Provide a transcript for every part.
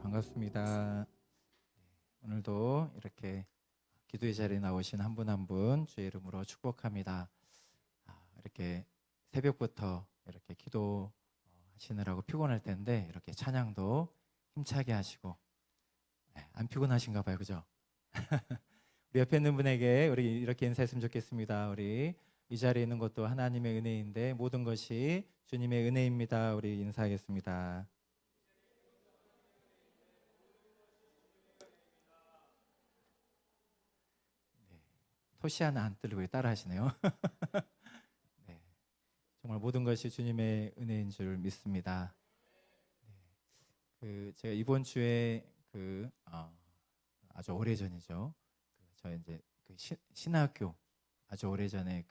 반갑습니다. 오늘도 이렇게 기도의 자리에 나오신 한 분 한 분 주의 이름으로 축복합니다. 이렇게 새벽부터 이렇게 기도하시느라고 피곤할 텐데 이렇게 찬양도 힘차게 하시고 안 피곤하신가 봐요, 그죠? 우리 옆에 있는 분에게 우리 이렇게 인사했으면 좋겠습니다. 우리 이 자리에 있는 것도 하나님의 은혜인데 모든 것이 주님의 은혜입니다. 우리 인사하겠습니다. 토시 하나 안 들고 따라 하시네요. 네, 정말 모든 것이 주님의 은혜인 줄 믿습니다. 제가 이번 주에 아주 오래전이죠. 저 이제 신학교 아주 오래전에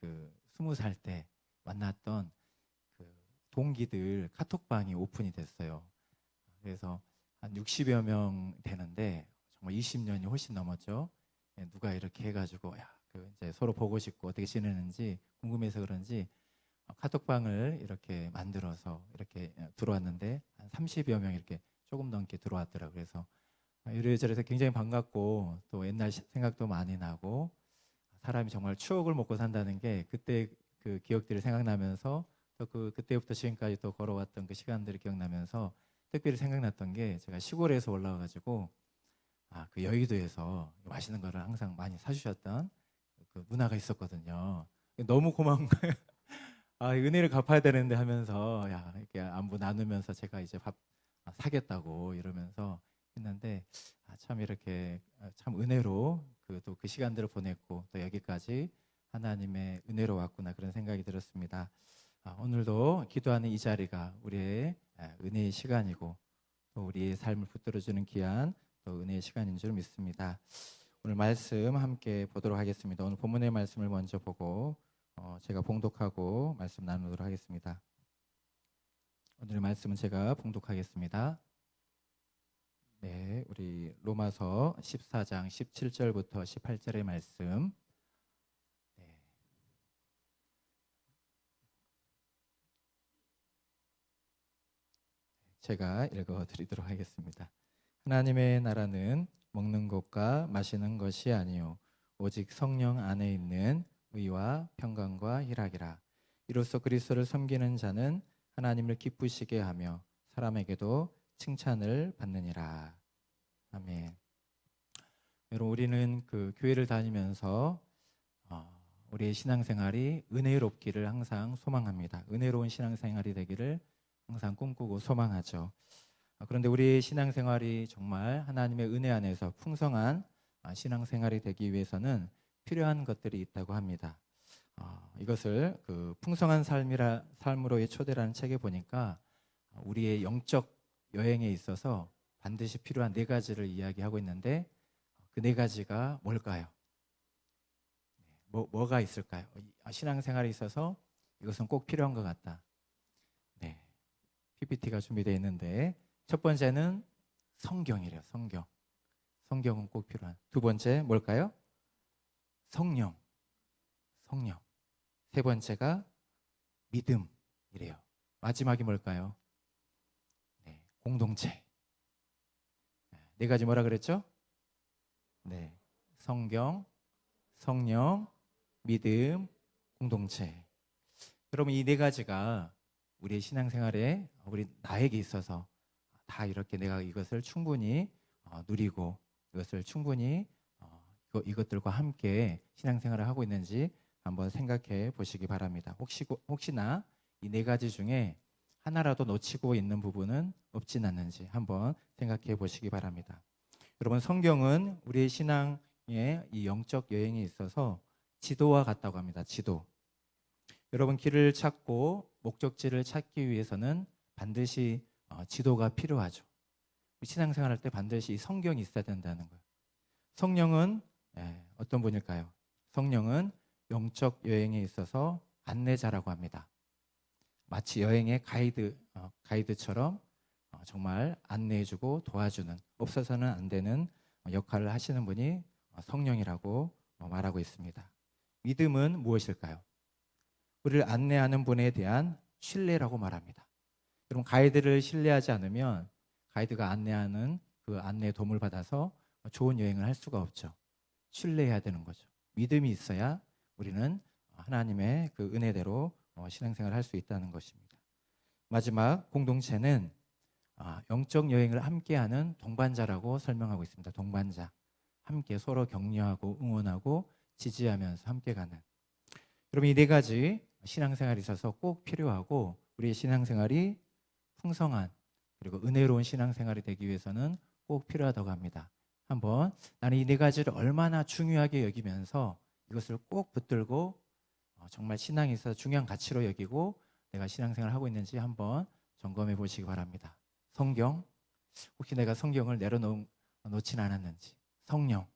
20살 때 만났던 동기들 카톡방이 오픈이 됐어요. 그래서 한 60여 명 되는데 정말 20년이 훨씬 넘었죠. 누가 이렇게 해가지고 이제 서로 보고 싶고 어떻게 지내는지 궁금해서 그런지 카톡방을 이렇게 만들어서 이렇게 들어왔는데 한 30여 명 이렇게 조금 넘게 들어왔더라고요. 그래서 이래저래서 굉장히 반갑고 또 옛날 생각도 많이 나고 사람이 정말 추억을 먹고 산다는 게 그때 그 기억들이 생각나면서 또 그때부터 지금까지 또 걸어왔던 그 시간들이 기억나면서 특별히 생각났던 게 제가 시골에서 올라와가지고 그 여의도에서 맛있는 거를 항상 많이 사주셨던 그 문화가 있었거든요. 너무 고마운 거예요. 은혜를 갚아야 되는데 하면서 이렇게 안부 나누면서 제가 이제 밥 사겠다고 이러면서 했는데 참 이렇게 참 은혜로 또 그 시간들을 보냈고 또 여기까지 하나님의 은혜로 왔구나 그런 생각이 들었습니다. 오늘도 기도하는 이 자리가 우리의 은혜의 시간이고 또 우리의 삶을 붙들어주는 귀한 또 은혜의 시간인 줄 믿습니다. 오늘 말씀 함께 보도록 하겠습니다. 오늘 본문의 말씀을 먼저 보고 제가 봉독하고 말씀 나누도록 하겠습니다. 오늘의 말씀은 제가 봉독하겠습니다. 네, 우리 로마서 14장 17절부터 18절의 말씀. 제가 읽어드리도록 하겠습니다. 하나님의 나라는 먹는 것과 마시는 것이 아니요 오직 성령 안에 있는 의와 평강과 희락이라. 이로써 그리스도를 섬기는 자는 하나님을 기쁘시게 하며 사람에게도 칭찬을 받느니라. 아멘. 여러분, 우리는 교회를 다니면서 우리의 신앙생활이 은혜롭기를 항상 소망합니다. 은혜로운 신앙생활이 되기를 항상 꿈꾸고 소망하죠. 그런데 우리의 신앙생활이 정말 하나님의 은혜 안에서 풍성한 신앙생활이 되기 위해서는 필요한 것들이 있다고 합니다. 이것을 풍성한 삶으로의 초대라는 책에 보니까 우리의 영적 여행에 있어서 반드시 필요한 4가지를 이야기하고 있는데 그 4가지가 뭘까요? 뭐가 있을까요? 신앙생활에 있어서 이것은 꼭 필요한 것 같다. 네, PPT가 준비되어 있는데 첫 번째는 성경이래요. 성경은 꼭 필요한. 두 번째 뭘까요? 성령. 세 번째가 믿음이래요. 마지막이 뭘까요? 네, 공동체. 4가지 뭐라 그랬죠? 네, 성경, 성령, 믿음, 공동체. 여러분, 이 4가지가 우리의 신앙생활에 나에게 있어서 다 이렇게 내가 이것을 충분히 누리고 이것을 충분히 이것들과 함께 신앙생활을 하고 있는지 한번 생각해 보시기 바랍니다. 혹시나 이 4가지 중에 하나라도 놓치고 있는 부분은 없진 않는지 한번 생각해 보시기 바랍니다. 여러분, 성경은 우리의 신앙의 이 영적 여행에 있어서 지도와 같다고 합니다. 지도. 여러분, 길을 찾고 목적지를 찾기 위해서는 반드시 지도가 필요하죠. 신앙생활 할 때 반드시 이 성경이 있어야 된다는 거예요. 성령은 어떤 분일까요? 성령은 영적 여행에 있어서 안내자라고 합니다. 마치 여행의 가이드처럼 정말 안내해주고 도와주는, 없어서는 안 되는 역할을 하시는 분이 성령이라고 말하고 있습니다. 믿음은 무엇일까요? 우리를 안내하는 분에 대한 신뢰라고 말합니다. 여러분, 가이드를 신뢰하지 않으면 가이드가 안내하는 그 안내에 도움을 받아서 좋은 여행을 할 수가 없죠. 신뢰해야 되는 거죠. 믿음이 있어야 우리는 하나님의 그 은혜대로 신앙생활을 할 수 있다는 것입니다. 마지막 공동체는 영적 여행을 함께하는 동반자라고 설명하고 있습니다. 동반자. 함께 서로 격려하고 응원하고 지지하면서 함께 가는. 여러분, 이 네 가지 신앙생활이 있어서 꼭 필요하고, 우리의 신앙생활이 풍성한 그리고 은혜로운 신앙생활이 되기 위해서는 꼭 필요하다고 합니다. 한번 나는 이 네 가지를 얼마나 중요하게 여기면서 이것을 꼭 붙들고 정말 신앙에 있어서 중요한 가치로 여기고 내가 신앙생활을 하고 있는지 한번 점검해 보시기 바랍니다. 성경, 혹시 내가 성경을 내려놓진 않았는지. 성령,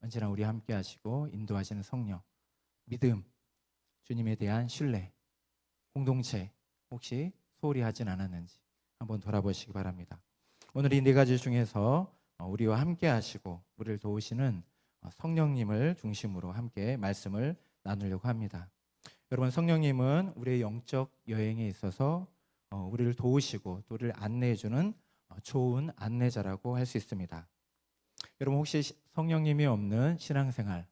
언제나 우리 함께 하시고 인도하시는 성령. 믿음, 주님에 대한 신뢰. 공동체, 혹시 소홀히 하진 않았는지 한번 돌아보시기 바랍니다. 오늘 이 네 가지 중에서 우리와 함께 하시고 우리를 도우시는 성령님을 중심으로 함께 말씀을 나누려고 합니다. 여러분, 성령님은 우리의 영적 여행에 있어서 우리를 도우시고 또 우리를 안내해주는 좋은 안내자라고 할 수 있습니다. 여러분, 혹시 성령님이 없는 신앙생활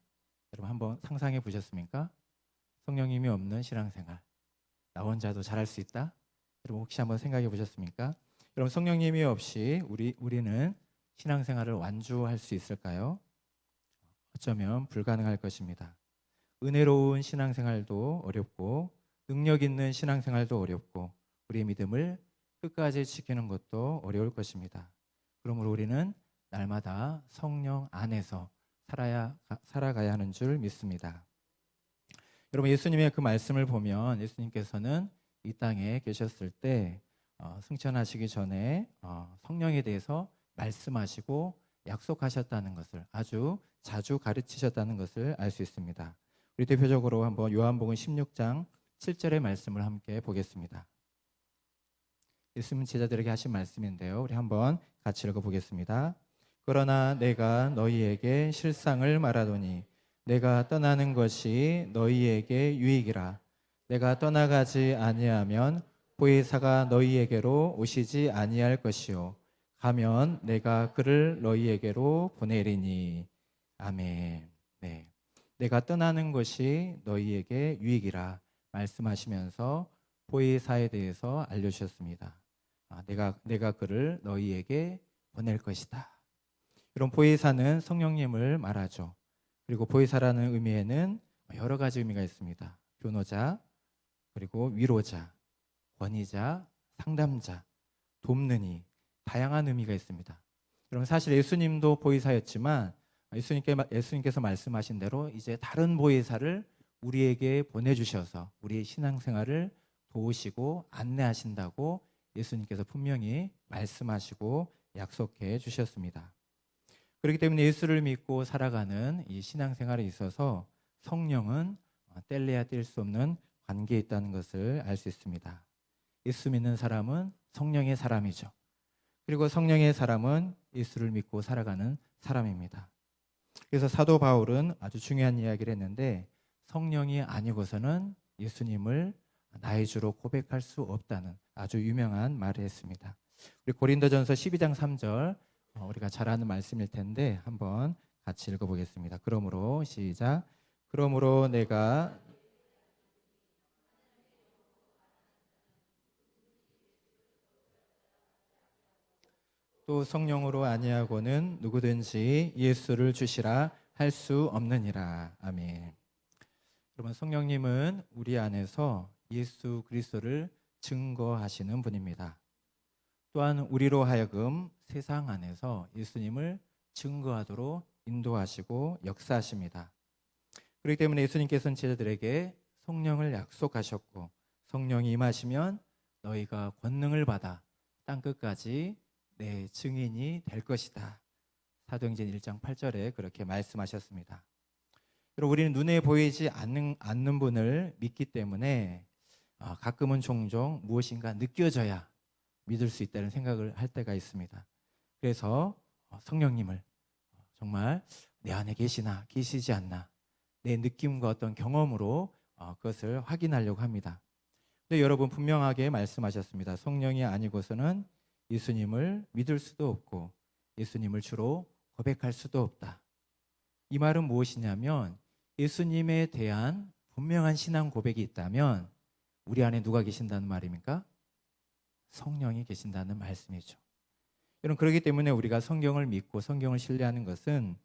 여러분 한번 상상해 보셨습니까? 성령님이 없는 신앙생활, 나 혼자도 잘할 수 있다? 여러분 혹시 한번 생각해 보셨습니까? 여러분, 성령님이 없이 우리는 신앙생활을 완주할 수 있을까요? 어쩌면 불가능할 것입니다. 은혜로운 신앙생활도 어렵고 능력 있는 신앙생활도 어렵고 우리의 믿음을 끝까지 지키는 것도 어려울 것입니다. 그러므로 우리는 날마다 성령 안에서 살아가야 하는 줄 믿습니다. 여러분, 예수님의 그 말씀을 보면 예수님께서는 이 땅에 계셨을 때 승천하시기 전에 성령에 대해서 말씀하시고 약속하셨다는 것을 아주 자주 가르치셨다는 것을 알 수 있습니다. 우리 대표적으로 한번 요한복음 16장 7절의 말씀을 함께 보겠습니다. 예수님 제자들에게 하신 말씀인데요. 우리 한번 같이 읽어보겠습니다. 그러나 내가 너희에게 실상을 말하노니 내가 떠나는 것이 너희에게 유익이라. 내가 떠나가지 아니하면 보혜사가 너희에게로 오시지 아니할 것이요 가면 내가 그를 너희에게로 보내리니. 아멘. 네. 내가 떠나는 것이 너희에게 유익이라 말씀하시면서 보혜사에 대해서 알려주셨습니다. 내가 그를 너희에게 보낼 것이다. 이런 보혜사는 성령님을 말하죠. 그리고 보혜사라는 의미에는 여러 가지 의미가 있습니다. 변호자, 그리고 위로자, 권위자, 상담자, 돕는 이, 다양한 의미가 있습니다. 여러분, 사실 예수님도 보혜사였지만 예수님께서 말씀하신 대로 이제 다른 보혜사를 우리에게 보내주셔서 우리의 신앙생활을 도우시고 안내하신다고 예수님께서 분명히 말씀하시고 약속해 주셨습니다. 그렇기 때문에 예수를 믿고 살아가는 이 신앙생활에 있어서 성령은 뗄래야 뗄 수 없는 관계에 있다는 것을 알 수 있습니다. 예수 믿는 사람은 성령의 사람이죠. 그리고 성령의 사람은 예수를 믿고 살아가는 사람입니다. 그래서 사도 바울은 아주 중요한 이야기를 했는데 성령이 아니고서는 예수님을 나의 주로 고백할 수 없다는 아주 유명한 말을 했습니다. 우리 고린도전서 12장 3절 우리가 잘 아는 말씀일 텐데 한번 같이 읽어보겠습니다. 그러므로 시작. 그러므로 내가 또 성령으로 아니하고는 누구든지 예수를 주시라 할 수 없느니라. 아멘. 여러분, 성령님은 우리 안에서 예수 그리스도를 증거하시는 분입니다. 또한 우리로 하여금 세상 안에서 예수님을 증거하도록 인도하시고 역사하십니다. 그렇기 때문에 예수님께서는 제자들에게 성령을 약속하셨고 성령이 임하시면 너희가 권능을 받아 땅끝까지 내 증인이 될 것이다. 사도행전 1장 8절에 그렇게 말씀하셨습니다. 그리고 우리는 눈에 보이지 않는 분을 믿기 때문에 가끔은 종종 무엇인가 느껴져야 믿을 수 있다는 생각을 할 때가 있습니다. 그래서 성령님을 정말 내 안에 계시지 않나, 내 느낌과 어떤 경험으로 그것을 확인하려고 합니다. 근데 여러분 분명하게 말씀하셨습니다. 성령이 아니고서는 예수님을 믿을 수도 없고 예수님을 주로 고백할 수도 없다. 이 말은 무엇이냐면 예수님에 대한 분명한 신앙 고백이 있다면 우리 안에 누가 계신다는 말입니까? 성령이 계신다는 말씀이죠. 여러분, 그렇기 때문에 우리가 성경을 믿고 성경을 신뢰하는 것은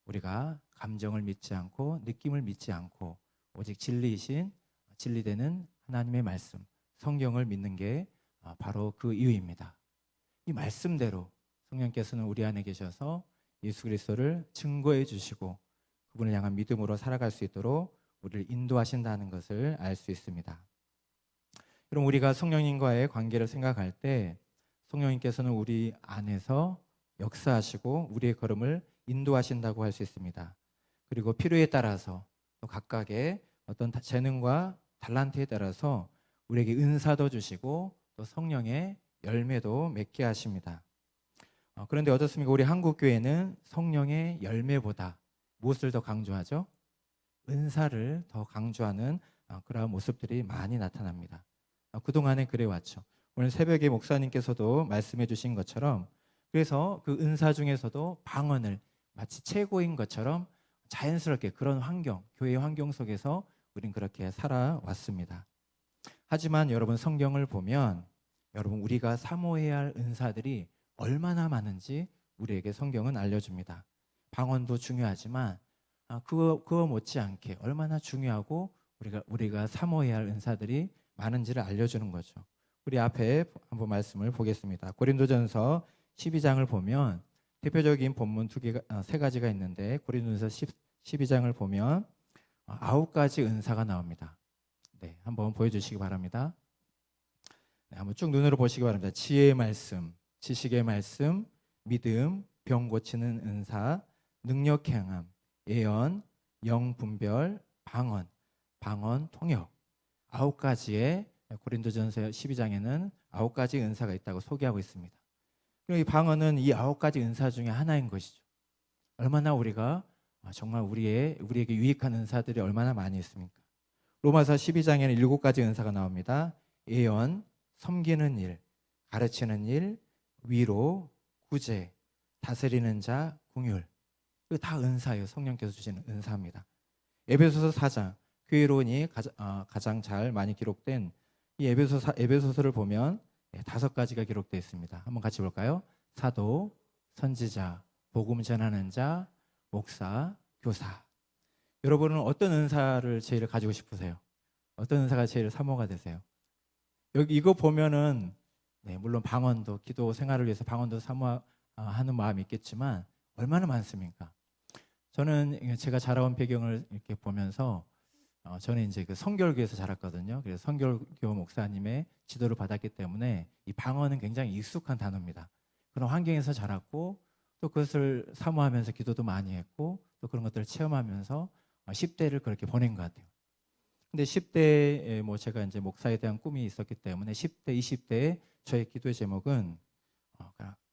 우리가 감정을 믿지 않고 느낌을 믿지 않고 오직 진리이신 진리되는 하나님의 말씀, 성경을 믿는 게 바로 그 이유입니다. 이 말씀대로 성령께서는 우리 안에 계셔서 예수 그리스도를 증거해 주시고 그분을 향한 믿음으로 살아갈 수 있도록 우리를 인도하신다는 것을 알 수 있습니다. 그럼 우리가 성령님과의 관계를 생각할 때 성령님께서는 우리 안에서 역사하시고 우리의 걸음을 인도하신다고 할 수 있습니다. 그리고 필요에 따라서 또 각각의 어떤 재능과 달란트에 따라서 우리에게 은사도 주시고 또 성령의 열매도 맺게 하십니다. 그런데 어떻습니까? 우리 한국교회는 성령의 열매보다 무엇을 더 강조하죠? 은사를 더 강조하는 그러한 모습들이 많이 나타납니다. 그동안에 그래왔죠. 오늘 새벽에 목사님께서도 말씀해 주신 것처럼 그래서 그 은사 중에서도 방언을 마치 최고인 것처럼 자연스럽게 그런 환경, 교회 환경 속에서 우린 그렇게 살아왔습니다. 하지만 여러분 성경을 보면 여러분 우리가 사모해야 할 은사들이 얼마나 많은지 우리에게 성경은 알려줍니다. 방언도 중요하지만 그거 못지않게 얼마나 중요하고 우리가 사모해야 할 은사들이 많은지를 알려주는 거죠. 우리 앞에 한번 말씀을 보겠습니다. 고린도전서 12장을 보면 대표적인 본문 세 가지가 있는데 고린도전서 12장을 보면 9가지 은사가 나옵니다. 네, 한번 보여주시기 바랍니다. 네, 한번 쭉 눈으로 보시기 바랍니다. 지혜의 말씀, 지식의 말씀, 믿음, 병 고치는 은사, 능력 행함, 예언, 영 분별, 방언 통역. 9가지의 고린도전서 12장에는 9가지 은사가 있다고 소개하고 있습니다. 그리고 이 방언은 이 9가지 은사 중에 하나인 것이죠. 얼마나 우리가 정말 우리에게 유익한 은사들이 얼마나 많이 있습니까? 로마서 12장에는 7가지 은사가 나옵니다. 예언, 섬기는 일, 가르치는 일, 위로, 구제, 다스리는 자, 궁율. 이거 다 은사예요. 성령께서 주시는 은사입니다. 에베소서 4장, 교회론이 가장 잘 많이 기록된 이 에베소서를 보면 5가지가 기록되어 있습니다. 한번 같이 볼까요? 사도, 선지자, 복음 전하는 자, 목사, 교사. 여러분은 어떤 은사를 제일 가지고 싶으세요? 어떤 은사가 제일 사모가 되세요? 여기 이거 보면은 물론 방언도 기도 생활을 위해서 방언도 사모하는 마음이 있겠지만 얼마나 많습니까? 저는 제가 자라온 배경을 이렇게 보면서 저는 이제 그 성결교에서 자랐거든요. 그래서 성결교 목사님의 지도를 받았기 때문에 이 방언은 굉장히 익숙한 단어입니다. 그런 환경에서 자랐고 또 그것을 사모하면서 기도도 많이 했고 또 그런 것들을 체험하면서 10대를 그렇게 보낸 것 같아요. 근데 10대에 제가 이제 목사에 대한 꿈이 있었기 때문에 10대, 20대에 저의 기도의 제목은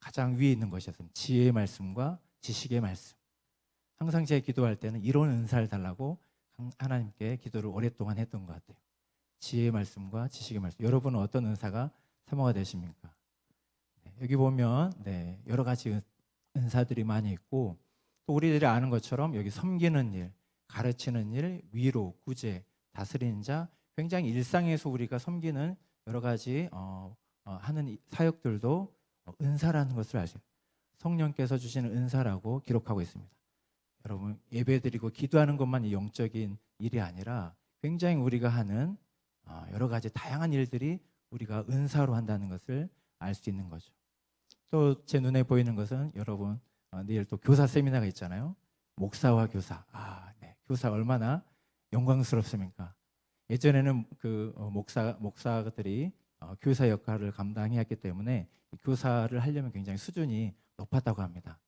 가장 위에 있는 것이었습니다. 지혜의 말씀과 지식의 말씀. 항상 제 기도할 때는 이런 은사를 달라고 하나님께 기도를 오랫동안 했던 것 같아요. 지혜의 말씀과 지식의 말씀. 여러분은 어떤 은사가 사모가 되십니까? 여기 보면 여러 가지 은사들이 많이 있고 또 우리들이 아는 것처럼 여기 섬기는 일, 가르치는 일, 위로, 구제, 다스리는 자, 굉장히 일상에서 우리가 섬기는 여러 가지 하는 사역들도 은사라는 것을 아세요. 성령께서 주시는 은사라고 기록하고 있습니다. 여러분 예배드리고 기도하는 것만 영적인 일이 아니라 굉장히 우리가 하는 여러 가지 다양한 일들이 우리가 은사로 한다는 것을 알 수 있는 거죠. 또 제 눈에 보이는 것은 여러분 내일 또 교사 세미나가 있잖아요. 목사와 교사. 교사 얼마나 영광스럽습니까? 예전에는 그 목사들이 교사 역할을 감당해왔기 때문에 교사를 하려면 굉장히 수준이 높았다고 합니다.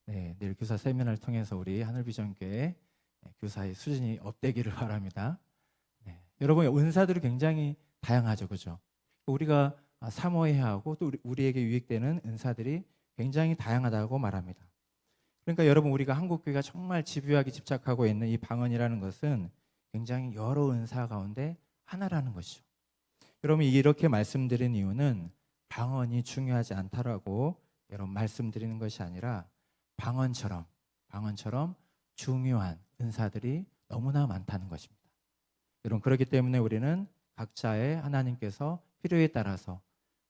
내일 교사 세미나를 통해서 우리 하늘비전교회 교사의 수준이 업되기를 바랍니다. 여러분 은사들이 굉장히 다양하죠, 그죠? 우리가 사모해야 하고 또 우리에게 유익되는 은사들이 굉장히 다양하다고 말합니다. 그러니까 여러분 우리가 한국교회가 정말 집요하게 집착하고 있는 이 방언이라는 것은 굉장히 여러 은사 가운데 하나라는 것이죠. 여러분 이렇게 말씀드린 이유는 방언이 중요하지 않다라고 여러분 말씀드리는 것이 아니라 방언처럼 중요한 은사들이 너무나 많다는 것입니다. 여러분 그렇기 때문에 우리는 각자의 하나님께서 필요에 따라서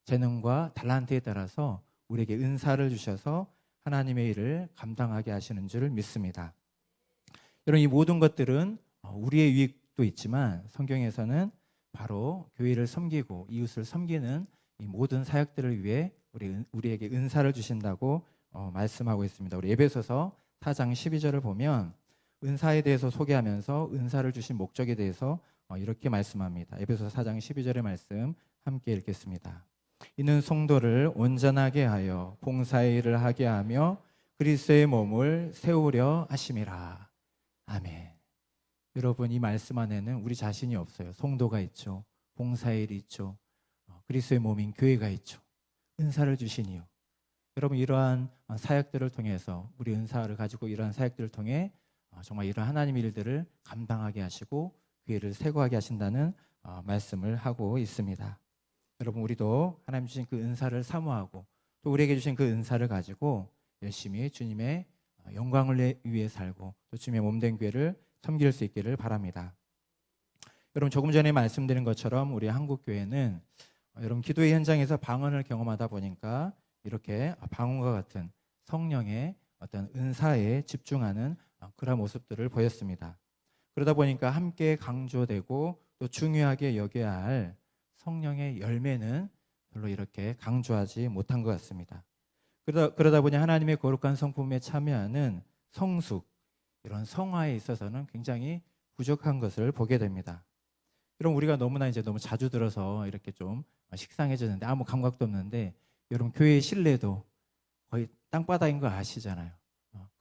재능과 달란트에 따라서 우리에게 은사를 주셔서 하나님의 일을 감당하게 하시는 줄 믿습니다. 여러분 이 모든 것들은 우리의 유익도 있지만 성경에서는 바로 교회를 섬기고 이웃을 섬기는 이 모든 사역들을 위해 우리에게 은사를 주신다고 말씀하고 있습니다. 우리 에베소서 4장 12절을 보면 은사에 대해서 소개하면서 은사를 주신 목적에 대해서 이렇게 말씀합니다. 에베소서 4장 12절의 말씀 함께 읽겠습니다. 이는 성도를 온전하게 하여 봉사의 일을 하게 하며 그리스도의 몸을 세우려 하심이라. 아멘. 여러분 이 말씀 안에는 우리 자신이 없어요. 성도가 있죠. 봉사의 일이 있죠. 그리스도의 몸인 교회가 있죠. 은사를 주시니요. 여러분 이러한 사역들을 통해서 우리 은사를 가지고 이러한 사역들을 통해 정말 이러한 하나님의 일들을 감당하게 하시고 교회를 세고하게 하신다는 말씀을 하고 있습니다. 여러분 우리도 하나님 주신 그 은사를 사모하고 또 우리에게 주신 그 은사를 가지고 열심히 주님의 영광을 위해 살고 또 주님의 몸된 교회를 섬길 수 있기를 바랍니다. 여러분 조금 전에 말씀드린 것처럼 우리 한국교회는 여러분 기도의 현장에서 방언을 경험하다 보니까 이렇게 방언과 같은 성령의 어떤 은사에 집중하는 그런 모습들을 보였습니다. 그러다 보니까 함께 강조되고 또 중요하게 여겨야 할 성령의 열매는 별로 이렇게 강조하지 못한 것 같습니다. 그러다 보니 하나님의 거룩한 성품에 참여하는 성숙, 이런 성화에 있어서는 굉장히 부족한 것을 보게 됩니다. 여러분 우리가 너무나 이제 너무 자주 들어서 이렇게 좀 식상해졌는데 아무 감각도 없는데 여러분 교회의 신뢰도 거의 땅바닥인 거 아시잖아요.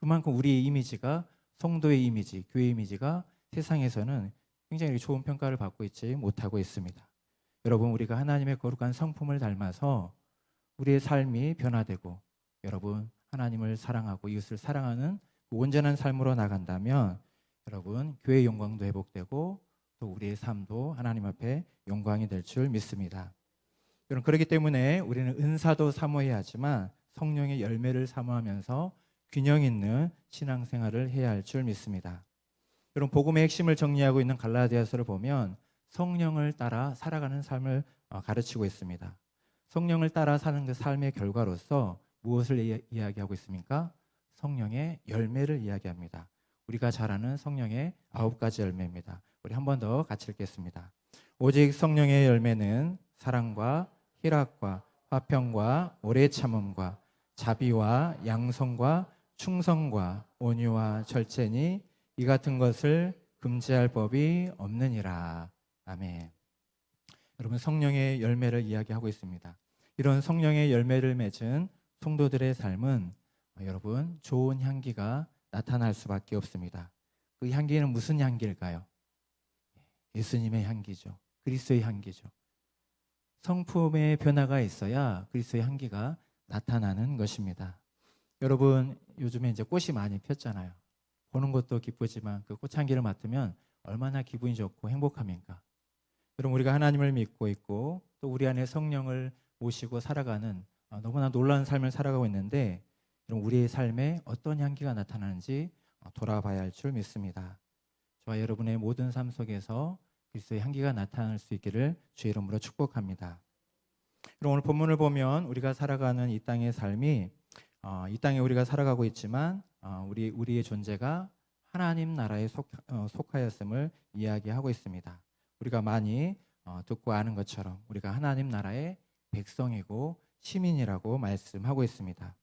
그만큼 우리의 이미지가 성도의 이미지, 교회의 이미지가 세상에서는 굉장히 좋은 평가를 받고 있지 못하고 있습니다. 여러분 우리가 하나님의 거룩한 성품을 닮아서 우리의 삶이 변화되고 여러분 하나님을 사랑하고 이웃을 사랑하는 그 온전한 삶으로 나간다면 여러분 교회의 영광도 회복되고 또 우리의 삶도 하나님 앞에 영광이 될 줄 믿습니다. 여러분 그렇기 때문에 우리는 은사도 사모해야 하지만 성령의 열매를 사모하면서 균형 있는 신앙생활을 해야 할 줄 믿습니다. 여러분 복음의 핵심을 정리하고 있는 갈라디아서를 보면 성령을 따라 살아가는 삶을 가르치고 있습니다. 성령을 따라 사는 그 삶의 결과로서 무엇을 이야기하고 있습니까? 성령의 열매를 이야기합니다. 우리가 잘 아는 성령의 9가지 열매입니다. 우리 한 번 더 같이 읽겠습니다. 오직 성령의 열매는 사랑과 희락과 화평과 오래 참음과 자비와 양성과 충성과 온유와 절제니 이 같은 것을 금지할 법이 없느니라. 아멘. 여러분 성령의 열매를 이야기하고 있습니다. 이런 성령의 열매를 맺은 성도들의 삶은 여러분 좋은 향기가 나타날 수밖에 없습니다. 그 향기는 무슨 향기일까요? 예수님의 향기죠. 그리스도의 향기죠. 성품의 변화가 있어야 그리스도의 향기가 나타나는 것입니다. 여러분 요즘에 이제 꽃이 많이 폈잖아요. 보는 것도 기쁘지만 그 꽃향기를 맡으면 얼마나 기분이 좋고 행복합니까? 여러분 우리가 하나님을 믿고 있고 또 우리 안에 성령을 모시고 살아가는 너무나 놀라운 삶을 살아가고 있는데 여러분 우리의 삶에 어떤 향기가 나타나는지 돌아봐야 할 줄 믿습니다. 저와 여러분의 모든 삶 속에서 그리스도의 향기가 나타날 수 있기를 주의 이름으로 축복합니다. 그럼 오늘 본문을 보면 우리가 살아가는 이 땅의 삶이 이 땅에 우리가 살아가고 있지만 우리의 존재가 하나님 나라에 속하였음을 이야기하고 있습니다. 우리가 많이 듣고 아는 것처럼 우리가 하나님 나라의 백성이고 시민이라고 말씀하고 있습니다.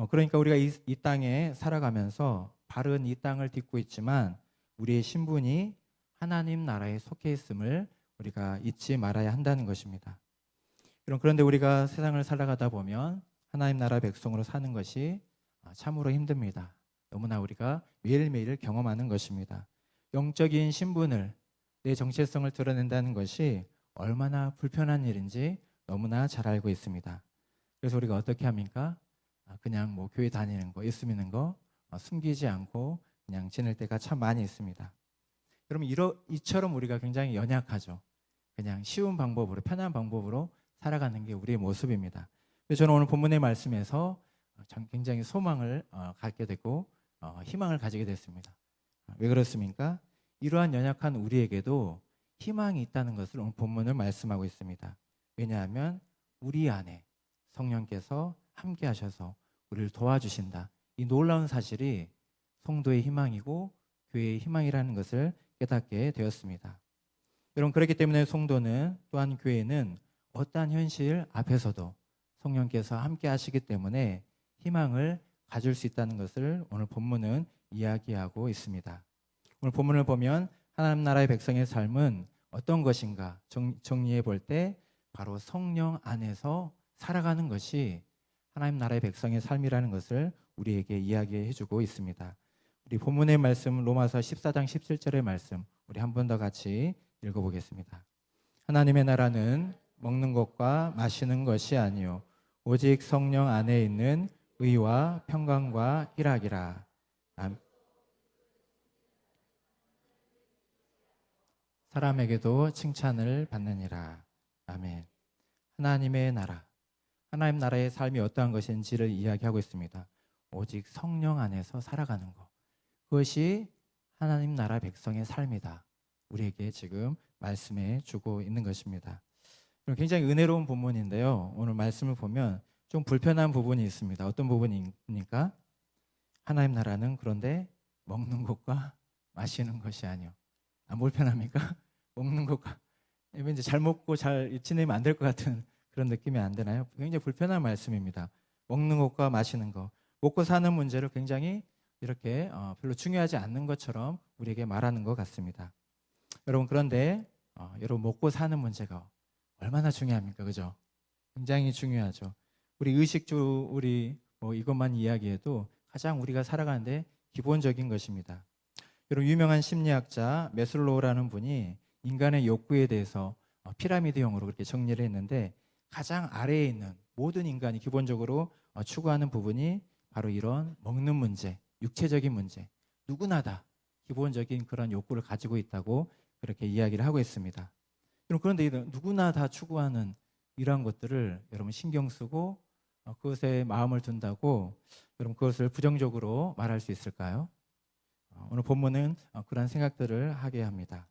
그러니까 우리가 이 땅에 살아가면서 바른 이 땅을 딛고 있지만 우리의 신분이 하나님 나라에 속해 있음을 우리가 잊지 말아야 한다는 것입니다. 그런데 우리가 세상을 살아가다 보면 하나님 나라 백성으로 사는 것이 참으로 힘듭니다. 너무나 우리가 매일매일 경험하는 것입니다. 영적인 신분을, 내 정체성을 드러낸다는 것이 얼마나 불편한 일인지 너무나 잘 알고 있습니다. 그래서 우리가 어떻게 합니까? 그냥 뭐 교회 다니는 거, 예수 믿는 거 숨기지 않고 그냥 지낼 때가 참 많이 있습니다. 그러면 이처럼 우리가 굉장히 연약하죠. 그냥 쉬운 방법으로, 편한 방법으로 살아가는 게 우리의 모습입니다. 그래서 저는 오늘 본문의 말씀에서 굉장히 소망을 갖게 되고 희망을 가지게 됐습니다. 왜 그렇습니까? 이러한 연약한 우리에게도 희망이 있다는 것을 오늘 본문을 말씀하고 있습니다. 왜냐하면 우리 안에 성령께서 함께 하셔서 우리를 도와주신다. 이 놀라운 사실이 성도의 희망이고 교회의 희망이라는 것을 깨닫게 되었습니다. 여러분, 그렇기 때문에 성도는 또한 교회는 어떠한 현실 앞에서도 성령께서 함께 하시기 때문에 희망을 가질 수 있다는 것을 오늘 본문은 이야기하고 있습니다. 오늘 본문을 보면 하나님 나라의 백성의 삶은 어떤 것인가 정리해 볼 때 바로 성령 안에서 살아가는 것이 하나님 나라의 백성의 삶이라는 것을 우리에게 이야기해 주고 있습니다. 우리 본문의 말씀 로마서 14장 17절의 말씀 우리 한 번 더 같이 읽어보겠습니다. 하나님의 나라는 먹는 것과 마시는 것이 아니요 오직 성령 안에 있는 의와 평강과 희락이라. 사람에게도 칭찬을 받느니라. 아멘. 하나님의 나라, 하나님 나라의 삶이 어떠한 것인지를 이야기하고 있습니다. 오직 성령 안에서 살아가는 것, 그것이 하나님 나라 백성의 삶이다. 우리에게 지금 말씀해 주고 있는 것입니다. 굉장히 은혜로운 본문인데요. 오늘 말씀을 보면 좀 불편한 부분이 있습니다. 어떤 부분입니까? 하나님 나라는 그런데 먹는 것과 마시는 것이 아니요. 안 불편합니까? 먹는 것과 왠지 잘 먹고 잘 지내면 안 될 것 같은 그런 느낌이 안 드나요? 굉장히 불편한 말씀입니다. 먹는 것과 마시는 것, 먹고 사는 문제를 굉장히 이렇게 별로 중요하지 않는 것처럼 우리에게 말하는 것 같습니다. 여러분, 그런데 여러분, 먹고 사는 문제가 얼마나 중요합니까? 그죠? 굉장히 중요하죠. 우리 의식주 우리 이것만 이야기해도 가장 우리가 살아가는데 기본적인 것입니다. 여러분, 유명한 심리학자 메슬로우라는 분이 인간의 욕구에 대해서 피라미드형으로 그렇게 정리를 했는데 가장 아래에 있는 모든 인간이 기본적으로 추구하는 부분이 바로 이런 먹는 문제, 육체적인 문제, 누구나 다 기본적인 그런 욕구를 가지고 있다고 그렇게 이야기를 하고 있습니다. 그런데 누구나 다 추구하는 이러한 것들을 여러분 신경 쓰고 그것에 마음을 둔다고 여러분 그것을 부정적으로 말할 수 있을까요? 오늘 본문은 그런 생각들을 하게 합니다.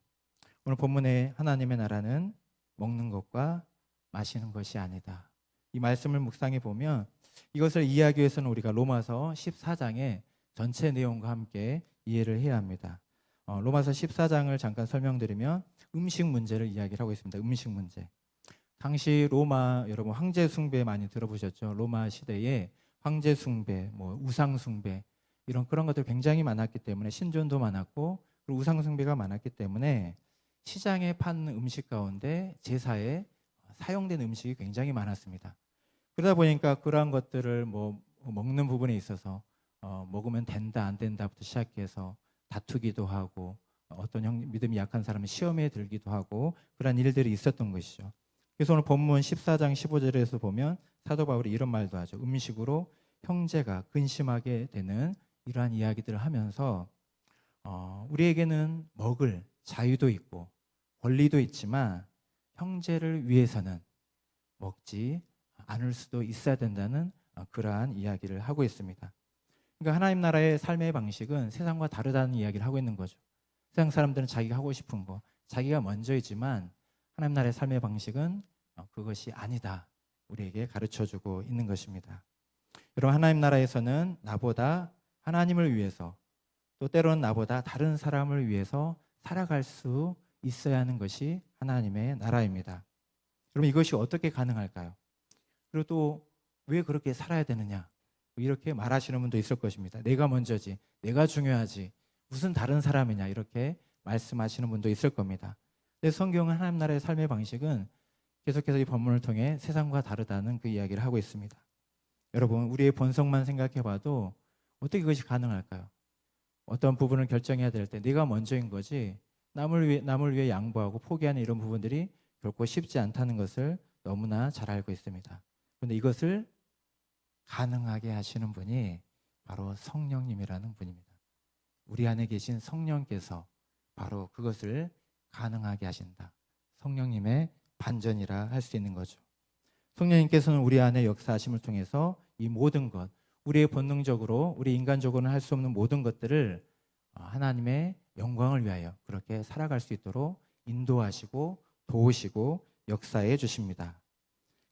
오늘 본문의 하나님의 나라는 먹는 것과 마시는 것이 아니다. 이 말씀을 묵상해 보면 이것을 이해하기 위해서는 우리가 로마서 14장의 전체 내용과 함께 이해를 해야 합니다. 로마서 14장을 잠깐 설명드리면 음식 문제를 이야기를 하고 있습니다. 음식 문제. 당시 로마 여러분 황제 숭배 많이 들어보셨죠? 로마 시대에 황제 숭배, 우상 숭배 이런 그런 것들 굉장히 많았기 때문에 신전도 많았고 그리고 우상 숭배가 많았기 때문에 시장에 파는 음식 가운데 제사에 사용된 음식이 굉장히 많았습니다. 그러다 보니까 그러한 것들을 먹는 부분에 있어서 먹으면 된다 안 된다부터 시작해서 다투기도 하고 어떤 믿음이 약한 사람은 시험에 들기도 하고 그런 일들이 있었던 것이죠. 그래서 오늘 본문 14장 15절에서 보면 사도 바울이 이런 말도 하죠. 음식으로 형제가 근심하게 되는 이러한 이야기들을 하면서 우리에게는 먹을 자유도 있고 권리도 있지만 형제를 위해서는 먹지 않을 수도 있어야 된다는 그러한 이야기를 하고 있습니다. 그러니까 하나님 나라의 삶의 방식은 세상과 다르다는 이야기를 하고 있는 거죠. 세상 사람들은 자기가 하고 싶은 거, 자기가 먼저이지만 하나님 나라의 삶의 방식은 그것이 아니다. 우리에게 가르쳐주고 있는 것입니다. 여러분, 하나님 나라에서는 나보다 하나님을 위해서 또 때로는 나보다 다른 사람을 위해서 살아갈 수 있어야 하는 것이 하나님의 나라입니다. 그럼 이것이 어떻게 가능할까요? 그리고 또 왜 그렇게 살아야 되느냐? 이렇게 말하시는 분도 있을 것입니다. 내가 먼저지, 내가 중요하지, 무슨 다른 사람이냐 이렇게 말씀하시는 분도 있을 겁니다. 근데 성경은 하나님 나라의 삶의 방식은 계속해서 이 본문을 통해 세상과 다르다는 그 이야기를 하고 있습니다. 여러분, 우리의 본성만 생각해봐도 어떻게 그것이 가능할까요? 어떤 부분을 결정해야 될 때 내가 먼저인 거지 남을 위해 양보하고 포기하는 이런 부분들이 결코 쉽지 않다는 것을 너무나 잘 알고 있습니다. 그런데 이것을 가능하게 하시는 분이 바로 성령님이라는 분입니다. 우리 안에 계신 성령께서 바로 그것을 가능하게 하신다. 성령님의 반전이라 할 수 있는 거죠. 성령님께서는 우리 안에 역사하심을 통해서 이 모든 것, 우리의 본능적으로, 우리 인간적으로는 할 수 없는 모든 것들을 하나님의 영광을 위하여 그렇게 살아갈 수 있도록 인도하시고 도우시고 역사해 주십니다.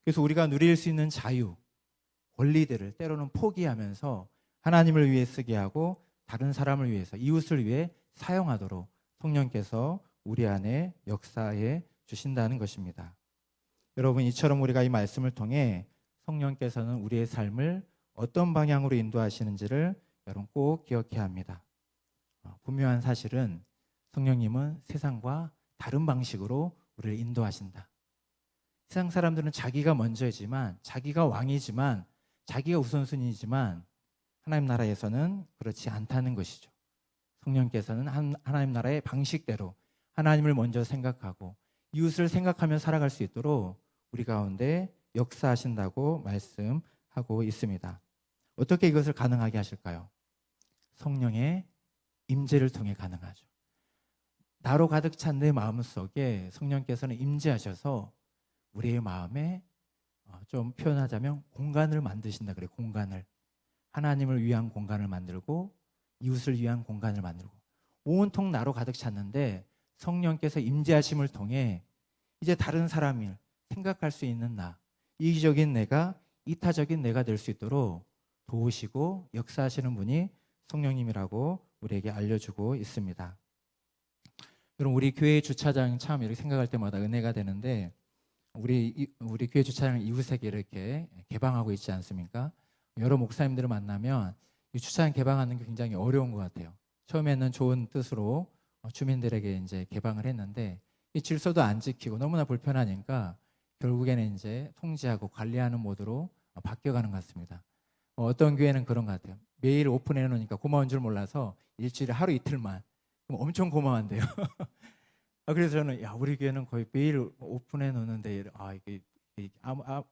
그래서 우리가 누릴 수 있는 자유, 권리들을 때로는 포기하면서 하나님을 위해 쓰게 하고 다른 사람을 위해서, 이웃을 위해 사용하도록 성령께서 우리 안에 역사해 주신다는 것입니다. 여러분, 이처럼 우리가 이 말씀을 통해 성령께서는 우리의 삶을 어떤 방향으로 인도하시는지를 여러분 꼭 기억해야 합니다. 분명한 사실은 성령님은 세상과 다른 방식으로 우리를 인도하신다. 세상 사람들은 자기가 먼저이지만, 자기가 왕이지만, 자기가 우선순위이지만 하나님 나라에서는 그렇지 않다는 것이죠. 성령께서는 하나님 나라의 방식대로 하나님을 먼저 생각하고 이웃을 생각하며 살아갈 수 있도록 우리 가운데 역사하신다고 말씀하고 있습니다. 어떻게 이것을 가능하게 하실까요? 성령의 임재를 통해 가능하죠. 나로 가득 찬 내 마음속에 성령께서는 임재하셔서 우리의 마음에 좀 표현하자면 공간을 만드신다 그래요. 공간을. 하나님을 위한 공간을 만들고 이웃을 위한 공간을 만들고 온통 나로 가득 찼는데 성령께서 임재하심을 통해 이제 다른 사람을 생각할 수 있는 나, 이기적인 내가 이타적인 내가 될 수 있도록 도우시고 역사하시는 분이 성령님이라고 우리에게 알려주고 있습니다. 여러분, 우리 교회 주차장 참 이렇게 생각할 때마다 은혜가 되는데 우리 교회 주차장 이웃에게 이렇게 개방하고 있지 않습니까? 여러 목사님들을 만나면 이 주차장 개방하는 게 굉장히 어려운 것 같아요. 처음에는 좋은 뜻으로 주민들에게 이제 개방을 했는데 이 질서도 안 지키고 너무나 불편하니까 결국에는 이제 통제하고 관리하는 모드로 바뀌어가는 것 같습니다. 어떤 교회는 그런 것 같아요. 매일 오픈해 놓으니까 고마운 줄 몰라서 일주일에 하루 이틀만, 그럼 엄청 고마운데요. 그래서 저는 우리 교회는 거의 매일 오픈해 놓는데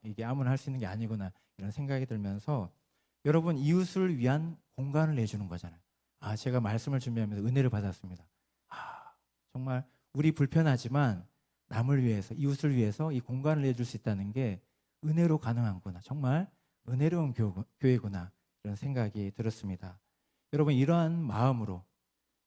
이게 아무나 할 수 있는 게 아니구나 이런 생각이 들면서 여러분, 이웃을 위한 공간을 내주는 거잖아요. 제가 말씀을 준비하면서 은혜를 받았습니다. 정말 우리 불편하지만 남을 위해서, 이웃을 위해서 이 공간을 내줄 수 있다는 게 은혜로 가능한구나. 정말 은혜로운 교회구나 이런 생각이 들었습니다. 여러분, 이러한 마음으로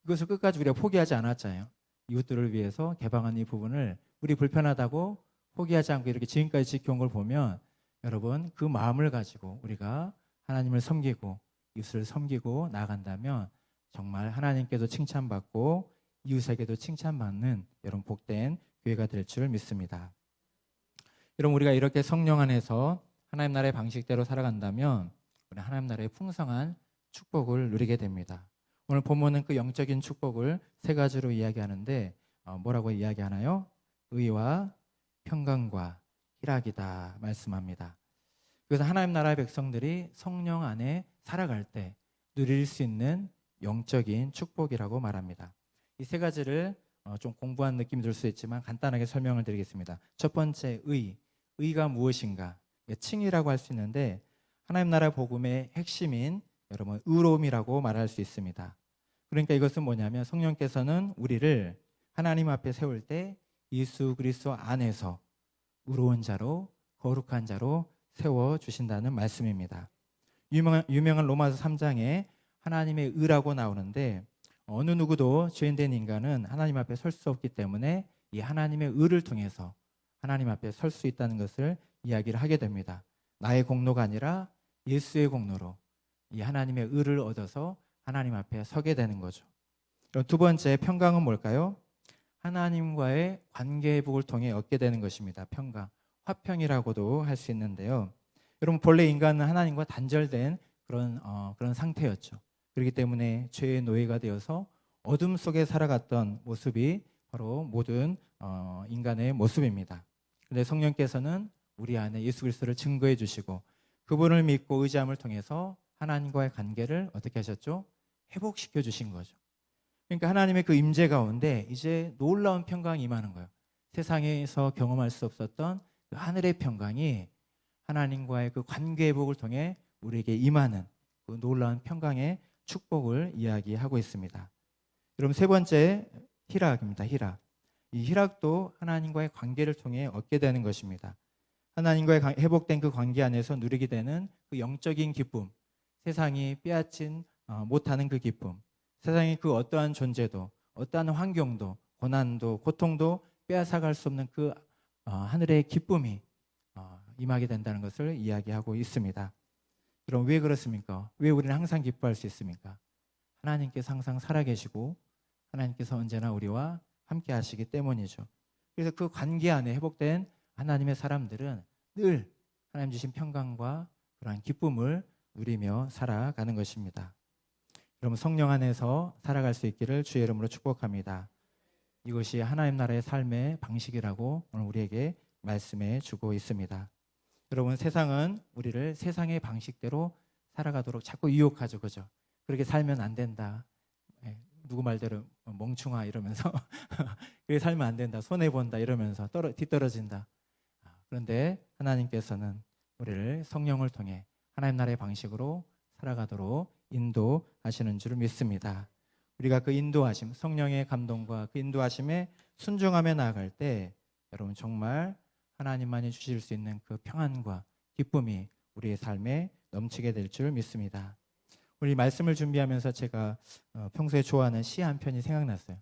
이것을 끝까지 우리가 포기하지 않았잖아요. 이웃들을 위해서 개방한 이 부분을 우리 불편하다고 포기하지 않고 이렇게 지금까지 지켜온 걸 보면 여러분, 그 마음을 가지고 우리가 하나님을 섬기고 이웃을 섬기고 나아간다면 정말 하나님께도 칭찬받고 이웃에게도 칭찬받는 여러분 복된 교회가 될 줄 믿습니다. 여러분, 우리가 이렇게 성령 안에서 하나님 나라의 방식대로 살아간다면 우리 하나님 나라의 풍성한 축복을 누리게 됩니다. 오늘 본문은 그 영적인 축복을 세 가지로 이야기하는데 뭐라고 이야기하나요? 의와 평강과 희락이다 말씀합니다. 그래서 하나님 나라의 백성들이 성령 안에 살아갈 때 누릴 수 있는 영적인 축복이라고 말합니다. 이 세 가지를 좀 공부한 느낌이 들 수 있지만 간단하게 설명을 드리겠습니다. 첫 번째, 의가 무엇인가? 칭이라고 할 수 있는데 하나님 나라 복음의 핵심인 여러분 의로움이라고 말할 수 있습니다. 그러니까 이것은 뭐냐면 성령께서는 우리를 하나님 앞에 세울 때 예수 그리스도 안에서 의로운 자로 거룩한 자로 세워주신다는 말씀입니다. 유명한 로마서 3장에 하나님의 의라고 나오는데 어느 누구도 죄인된 인간은 하나님 앞에 설 수 없기 때문에 이 하나님의 의를 통해서 하나님 앞에 설 수 있다는 것을 이야기를 하게 됩니다. 나의 공로가 아니라 예수의 공로로 이 하나님의 의를 얻어서 하나님 앞에 서게 되는 거죠. 그럼 두 번째, 평강은 뭘까요? 하나님과의 관계 회복을 통해 얻게 되는 것입니다. 평강, 화평이라고도 할 수 있는데요. 여러분, 본래 인간은 하나님과 단절된 그런 상태였죠. 그렇기 때문에 죄의 노예가 되어서 어둠 속에 살아갔던 모습이 바로 모든 인간의 모습입니다. 그런데 성령께서는 우리 안에 예수 그리스도를 증거해 주시고 그분을 믿고 의지함을 통해서 하나님과의 관계를 어떻게 하셨죠? 회복시켜 주신 거죠. 그러니까 하나님의 그 임재 가운데 이제 놀라운 평강이 임하는 거예요. 세상에서 경험할 수 없었던 그 하늘의 평강이 하나님과의 그 관계 회복을 통해 우리에게 임하는 그 놀라운 평강의 축복을 이야기하고 있습니다. 그럼 세 번째, 희락입니다. 희락. 이 희락도 하나님과의 관계를 통해 얻게 되는 것입니다. 하나님과의 회복된 그 관계 안에서 누리게 되는 그 영적인 기쁨, 세상이 빼앗진 못하는 그 기쁨, 세상이 그 어떠한 존재도, 어떠한 환경도, 고난도, 고통도 빼앗아갈 수 없는 그 하늘의 기쁨이 임하게 된다는 것을 이야기하고 있습니다. 그럼 왜 그렇습니까? 왜 우리는 항상 기뻐할 수 있습니까? 하나님께서 항상 살아계시고 하나님께서 언제나 우리와 함께 하시기 때문이죠. 그래서 그 관계 안에 회복된 하나님의 사람들은 늘 하나님 주신 평강과 그러한 기쁨을 누리며 살아가는 것입니다. 여러분, 성령 안에서 살아갈 수 있기를 주의 이름으로 축복합니다. 이것이 하나님 나라의 삶의 방식이라고 오늘 우리에게 말씀해 주고 있습니다. 여러분, 세상은 우리를 세상의 방식대로 살아가도록 자꾸 유혹하죠. 그죠? 그렇게 살면 안 된다. 누구 말대로 멍충아 이러면서 그렇게 살면 안 된다. 손해본다 이러면서 뒤떨어진다. 그런데 하나님께서는 우리를 성령을 통해 하나님 나라의 방식으로 살아가도록 인도하시는 줄 믿습니다. 우리가 그 인도하심, 성령의 감동과 그 인도하심에 순종하며 나아갈 때 여러분 정말 하나님만이 주실 수 있는 그 평안과 기쁨이 우리의 삶에 넘치게 될 줄 믿습니다. 우리 말씀을 준비하면서 제가 평소에 좋아하는 시 한 편이 생각났어요.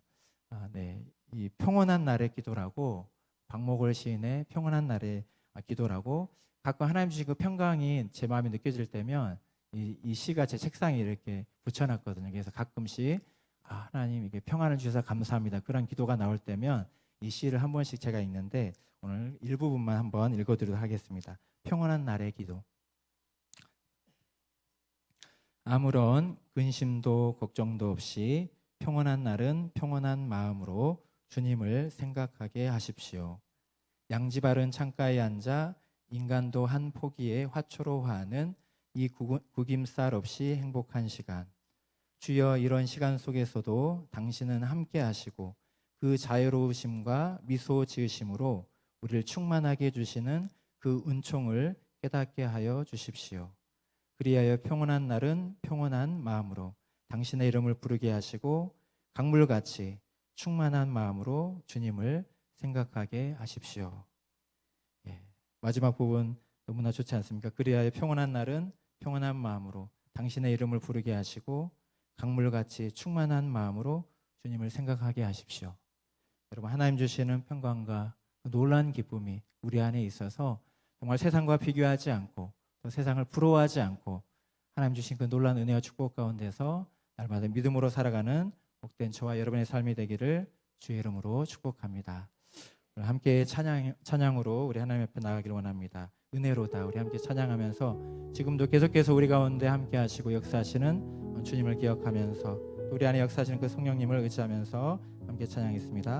이 평온한 날의 기도라고, 박목월 시인의 평온한 날의 기도라고, 가끔 하나님 주신 그 평강이 제 마음에 느껴질 때면 이 시가 제 책상에 이렇게 붙여놨거든요. 그래서 가끔씩 하나님 이게 평안을 주셔서 감사합니다, 그런 기도가 나올 때면 이 시를 한 번씩 제가 읽는데 오늘 일부분만 한번 읽어드리도록 하겠습니다. 평온한 날의 기도. 아무런 근심도 걱정도 없이 평온한 날은 평온한 마음으로 주님을 생각하게 하십시오. 양지 바른 창가에 앉아 인간도 한 포기에 화초로화하는 이 구김살 없이 행복한 시간. 주여, 이런 시간 속에서도 당신은 함께 하시고 그 자유로우심과 미소 지으심으로 우리를 충만하게 해주시는 그 은총을 깨닫게 하여 주십시오. 그리하여 평온한 날은 평온한 마음으로 당신의 이름을 부르게 하시고 강물같이 충만한 마음으로 주님을 생각하게 하십시오. 마지막 부분 너무나 좋지 않습니까? 그리하여 평온한 날은 평온한 마음으로 당신의 이름을 부르게 하시고 강물같이 충만한 마음으로 주님을 생각하게 하십시오. 여러분, 하나님 주시는 평강과 놀라운 기쁨이 우리 안에 있어서 정말 세상과 비교하지 않고 또 세상을 부러워하지 않고 하나님 주신 그 놀라운 은혜와 축복 가운데서 날마다 믿음으로 살아가는 복된 저와 여러분의 삶이 되기를 주의 이름으로 축복합니다. 함께 찬양으로 우리 하나님 앞에 나가기를 원합니다. 은혜로다. 우리 함께 찬양하면서 지금도 계속해서 우리 가운데 함께 하시고 역사하시는 주님을 기억하면서 우리 안에 역사하시는 그 성령님을 의지하면서 함께 찬양했습니다.